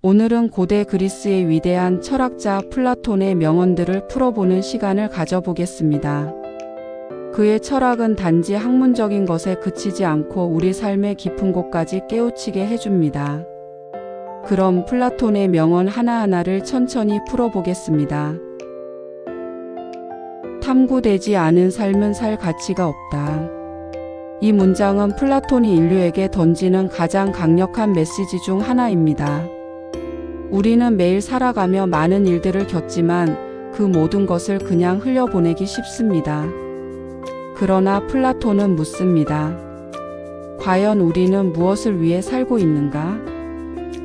오늘은 고대 그리스의 위대한 철학자 플라톤의 명언들을 풀어보는 시간을 가져보겠습니다. 그의 철학은 단지 학문적인 것에 그치지 않고 우리 삶의 깊은 곳까지 깨우치게 해줍니다. 그럼 플라톤의 명언 하나하나를 천천히 풀어보겠습니다. 탐구되지 않은 삶은 살 가치가 없다. 이 문장은 플라톤이 인류에게 던지는 가장 강력한 메시지 중 하나입니다. 우리는 매일 살아가며 많은 일들을 겪지만 그 모든 것을 그냥 흘려보내기 쉽습니다. 그러나 플라톤은 묻습니다. 과연 우리는 무엇을 위해 살고 있는가?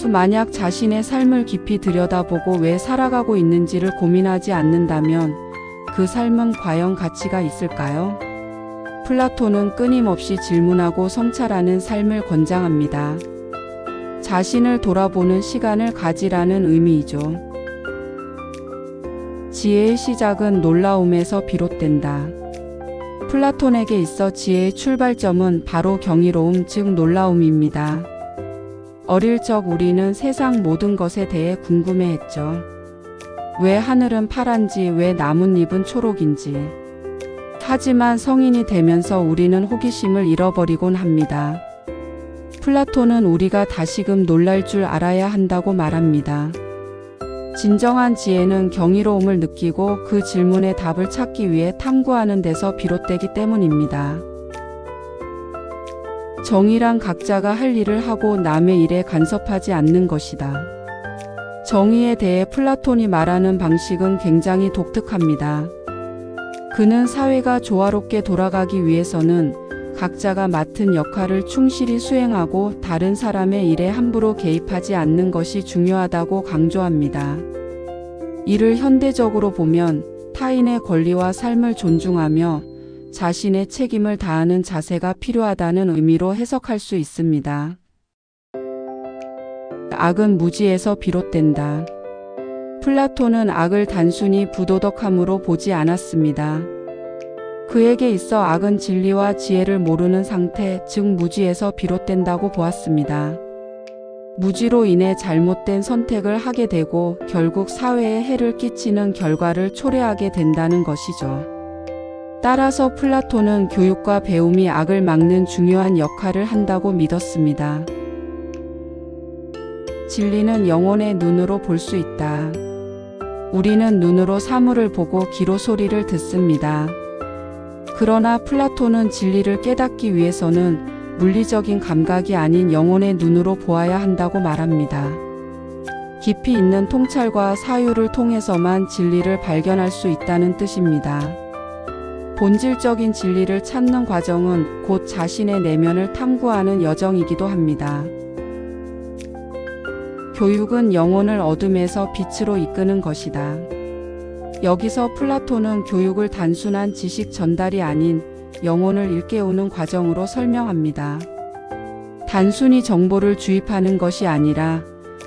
만약 자신의 삶을 깊이 들여다보고 왜 살아가고 있는지를 고민하지 않는다면 그 삶은 과연 가치가 있을까요? 플라톤은 끊임없이 질문하고 성찰하는 삶을 권장합니다. 자신을 돌아보는 시간을 가지라는 의미이죠. 지혜의 시작은 놀라움에서 비롯된다. 플라톤에게 있어 지혜의 출발점은 바로 경이로움, 즉 놀라움입니다. 어릴 적 우리는 세상 모든 것에 대해 궁금해했죠. 왜 하늘은 파란지, 왜 나뭇잎은 초록인지. 하지만 성인이 되면서 우리는 호기심을 잃어버리곤 합니다. 플라톤은 우리가 다시금 놀랄 줄 알아야 한다고 말합니다. 진정한 지혜는 경이로움을 느끼고 그 질문의 답을 찾기 위해 탐구하는 데서 비롯되기 때문입니다. 정의란 각자가 할 일을 하고 남의 일에 간섭하지 않는 것이다. 정의에 대해 플라톤이 말하는 방식은 굉장히 독특합니다. 그는 사회가 조화롭게 돌아가기 위해서는 각자가 맡은 역할을 충실히 수행하고 다른 사람의 일에 함부로 개입하지 않는 것이 중요하다고 강조합니다. 이를 현대적으로 보면 타인의 권리와 삶을 존중하며 자신의 책임을 다하는 자세가 필요하다는 의미로 해석할 수 있습니다. 악은 무지에서 비롯된다. 플라톤은 악을 단순히 부도덕함으로 보지 않았습니다. 그에게 있어 악은 진리와 지혜를 모르는 상태, 즉 무지에서 비롯된다고 보았습니다. 무지로 인해 잘못된 선택을 하게 되고 결국 사회에 해를 끼치는 결과를 초래하게 된다는 것이죠. 따라서 플라톤은 교육과 배움이 악을 막는 중요한 역할을 한다고 믿었습니다. 진리는 영혼의 눈으로 볼 수 있다. 우리는 눈으로 사물을 보고 귀로 소리를 듣습니다. 그러나 플라톤은 진리를 깨닫기 위해서는 물리적인 감각이 아닌 영혼의 눈으로 보아야 한다고 말합니다. 깊이 있는 통찰과 사유를 통해서만 진리를 발견할 수 있다는 뜻입니다. 본질적인 진리를 찾는 과정은 곧 자신의 내면을 탐구하는 여정이기도 합니다. 교육은 영혼을 어둠에서 빛으로 이끄는 것이다. 여기서 플라톤은 교육을 단순한 지식 전달이 아닌 영혼을 일깨우는 과정으로 설명합니다. 단순히 정보를 주입하는 것이 아니라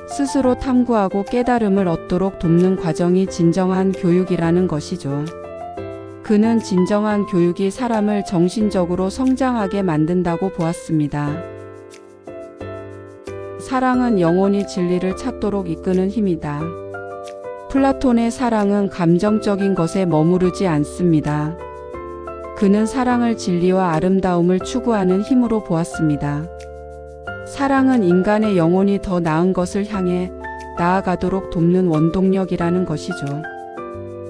스스로 탐구하고 깨달음을 얻도록 돕는 과정이 진정한 교육이라는 것이죠. 그는 진정한 교육이 사람을 정신적으로 성장하게 만든다고 보았습니다. 사랑은 영혼이 진리를 찾도록 이끄는 힘이다. 플라톤의 사랑은 감정적인 것에 머무르지 않습니다. 그는 사랑을 진리와 아름다움을 추구하는 힘으로 보았습니다. 사랑은 인간의 영혼이 더 나은 것을 향해 나아가도록 돕는 원동력이라는 것이죠.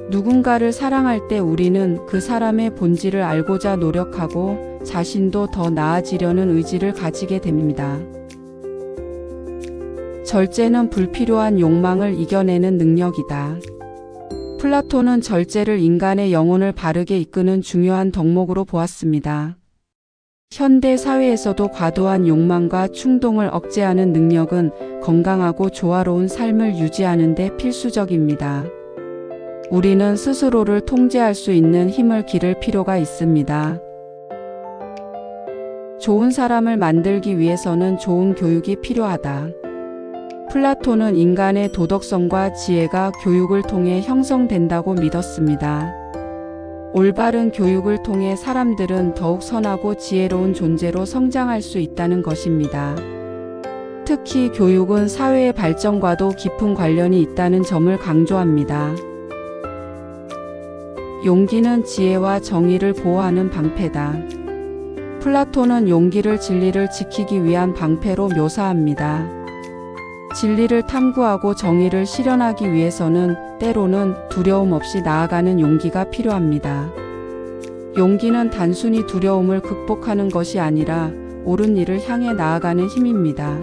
누군가를 사랑할 때 우리는 그 사람의 본질을 알고자 노력하고 자신도 더 나아지려는 의지를 가지게 됩니다. 절제는 불필요한 욕망을 이겨내는 능력이다. 플라톤은 절제를 인간의 영혼을 바르게 이끄는 중요한 덕목으로 보았습니다. 현대 사회에서도 과도한 욕망과 충동을 억제하는 능력은 건강하고 조화로운 삶을 유지하는 데 필수적입니다. 우리는 스스로를 통제할 수 있는 힘을 기를 필요가 있습니다. 좋은 사람을 만들기 위해서는 좋은 교육이 필요하다. 플라톤은 인간의 도덕성과 지혜가 교육을 통해 형성된다고 믿었습니다. 올바른 교육을 통해 사람들은 더욱 선하고 지혜로운 존재로 성장할 수 있다는 것입니다. 특히 교육은 사회의 발전과도 깊은 관련이 있다는 점을 강조합니다. 용기는 지혜와 정의를 보호하는 방패다. 플라톤은 용기를 진리를 지키기 위한 방패로 묘사합니다. 진리를 탐구하고 정의를 실현하기 위해서는 때로는 두려움 없이 나아가는 용기가 필요합니다. 용기는 단순히 두려움을 극복하는 것이 아니라 옳은 일을 향해 나아가는 힘입니다.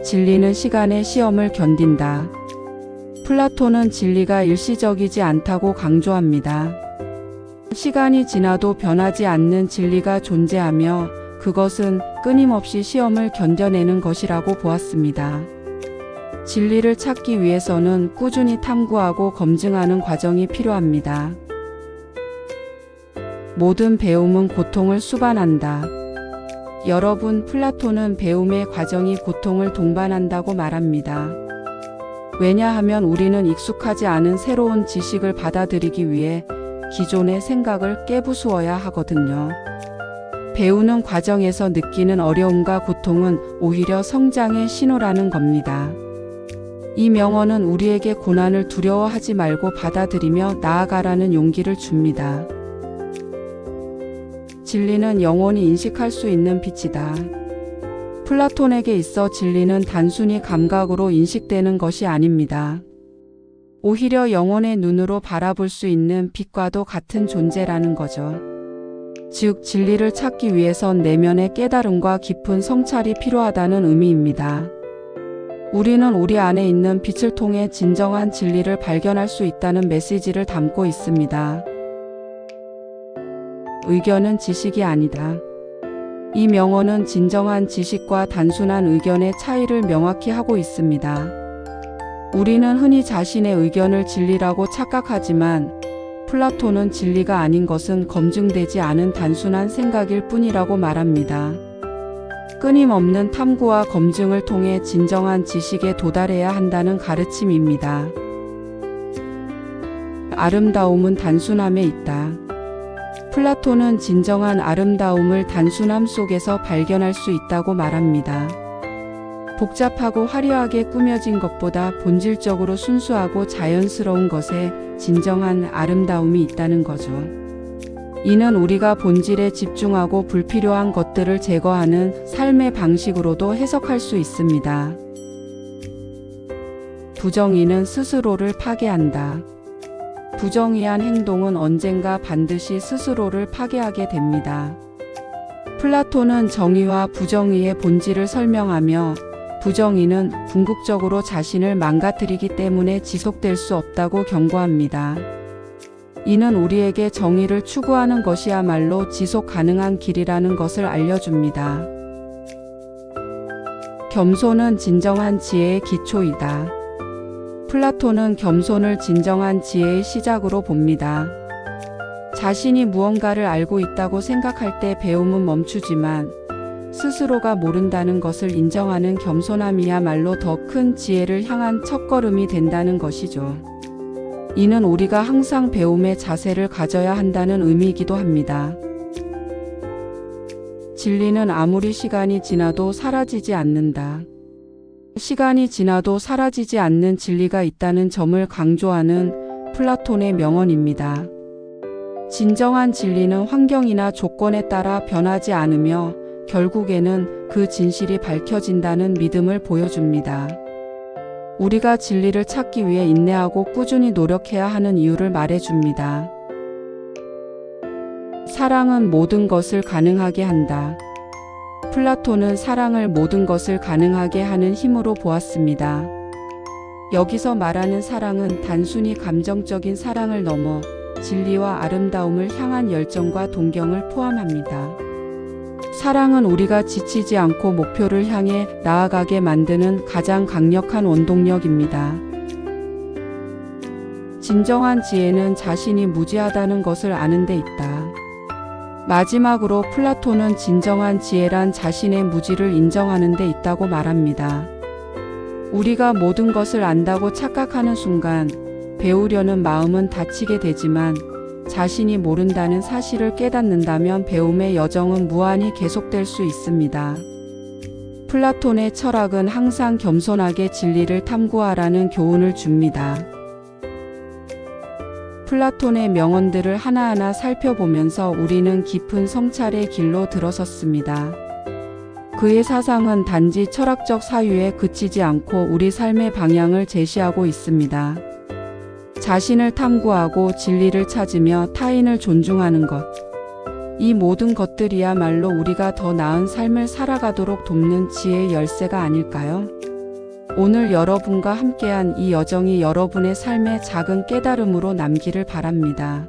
진리는 시간의 시험을 견딘다. 플라톤은 진리가 일시적이지 않다고 강조합니다. 시간이 지나도 변하지 않는 진리가 존재하며 그것은 끊임없이 시험을 견뎌내는 것이라고 보았습니다. 진리를 찾기 위해서는 꾸준히 탐구하고 검증하는 과정이 필요합니다. 모든 배움은 고통을 수반한다. 여러분, 플라톤은 배움의 과정이 고통을 동반한다고 말합니다. 왜냐하면 우리는 익숙하지 않은 새로운 지식을 받아들이기 위해 기존의 생각을 깨부수어야 하거든요. 배우는 과정에서 느끼는 어려움과 고통은 오히려 성장의 신호라는 겁니다. 이 명언은 우리에게 고난을 두려워하지 말고 받아들이며 나아가라는 용기를 줍니다. 진리는 영원히 인식할 수 있는 빛이다. 플라톤에게 있어 진리는 단순히 감각으로 인식되는 것이 아닙니다. 오히려 영혼의 눈으로 바라볼 수 있는 빛과도 같은 존재라는 거죠. 즉, 진리를 찾기 위해선 내면의 깨달음과 깊은 성찰이 필요하다는 의미입니다. 우리는 우리 안에 있는 빛을 통해 진정한 진리를 발견할 수 있다는 메시지를 담고 있습니다. 의견은 지식이 아니다. 이 명언은 진정한 지식과 단순한 의견의 차이를 명확히 하고 있습니다. 우리는 흔히 자신의 의견을 진리라고 착각하지만 플라톤은 진리가 아닌 것은 검증되지 않은 단순한 생각일 뿐이라고 말합니다. 끊임없는 탐구와 검증을 통해 진정한 지식에 도달해야 한다는 가르침입니다. 아름다움은 단순함에 있다. 플라톤은 진정한 아름다움을 단순함 속에서 발견할 수 있다고 말합니다. 복잡하고 화려하게 꾸며진 것보다 본질적으로 순수하고 자연스러운 것에 진정한 아름다움이 있다는 거죠. 이는 우리가 본질에 집중하고 불필요한 것들을 제거하는 삶의 방식으로도 해석할 수 있습니다. 부정의는 스스로를 파괴한다. 부정의한 행동은 언젠가 반드시 스스로를 파괴하게 됩니다. 플라톤은 정의와 부정의의 본질을 설명하며 부정의는 궁극적으로 자신을 망가뜨리기 때문에 지속될 수 없다고 경고합니다. 이는 우리에게 정의를 추구하는 것이야말로 지속 가능한 길이라는 것을 알려줍니다. 겸손은 진정한 지혜의 기초이다. 플라톤은 겸손을 진정한 지혜의 시작으로 봅니다. 자신이 무언가를 알고 있다고 생각할 때 배움은 멈추지만 스스로가 모른다는 것을 인정하는 겸손함이야말로 더 큰 지혜를 향한 첫걸음이 된다는 것이죠. 이는 우리가 항상 배움의 자세를 가져야 한다는 의미이기도 합니다. 진리는 아무리 시간이 지나도 사라지지 않는다. 시간이 지나도 사라지지 않는 진리가 있다는 점을 강조하는 플라톤의 명언입니다. 진정한 진리는 환경이나 조건에 따라 변하지 않으며 결국에는 그 진실이 밝혀진다는 믿음을 보여줍니다. 우리가 진리를 찾기 위해 인내하고 꾸준히 노력해야 하는 이유를 말해줍니다. 사랑은 모든 것을 가능하게 한다. 플라톤은 사랑을 모든 것을 가능하게 하는 힘으로 보았습니다. 여기서 말하는 사랑은 단순히 감정적인 사랑을 넘어 진리와 아름다움을 향한 열정과 동경을 포함합니다. 사랑은 우리가 지치지 않고 목표를 향해 나아가게 만드는 가장 강력한 원동력입니다. 진정한 지혜는 자신이 무지하다는 것을 아는 데 있다. 마지막으로 플라톤은 진정한 지혜란 자신의 무지를 인정하는 데 있다고 말합니다. 우리가 모든 것을 안다고 착각하는 순간 배우려는 마음은 다치게 되지만 자신이 모른다는 사실을 깨닫는다면 배움의 여정은 무한히 계속될 수 있습니다. 플라톤의 철학은 항상 겸손하게 진리를 탐구하라는 교훈을 줍니다. 플라톤의 명언들을 하나하나 살펴보면서 우리는 깊은 성찰의 길로 들어섰습니다. 그의 사상은 단지 철학적 사유에 그치지 않고 우리 삶의 방향을 제시하고 있습니다. 자신을 탐구하고 진리를 찾으며 타인을 존중하는 것. 이 모든 것들이야말로 우리가 더 나은 삶을 살아가도록 돕는 지혜의 열쇠가 아닐까요? 오늘 여러분과 함께한 이 여정이 여러분의 삶에 작은 깨달음으로 남기를 바랍니다.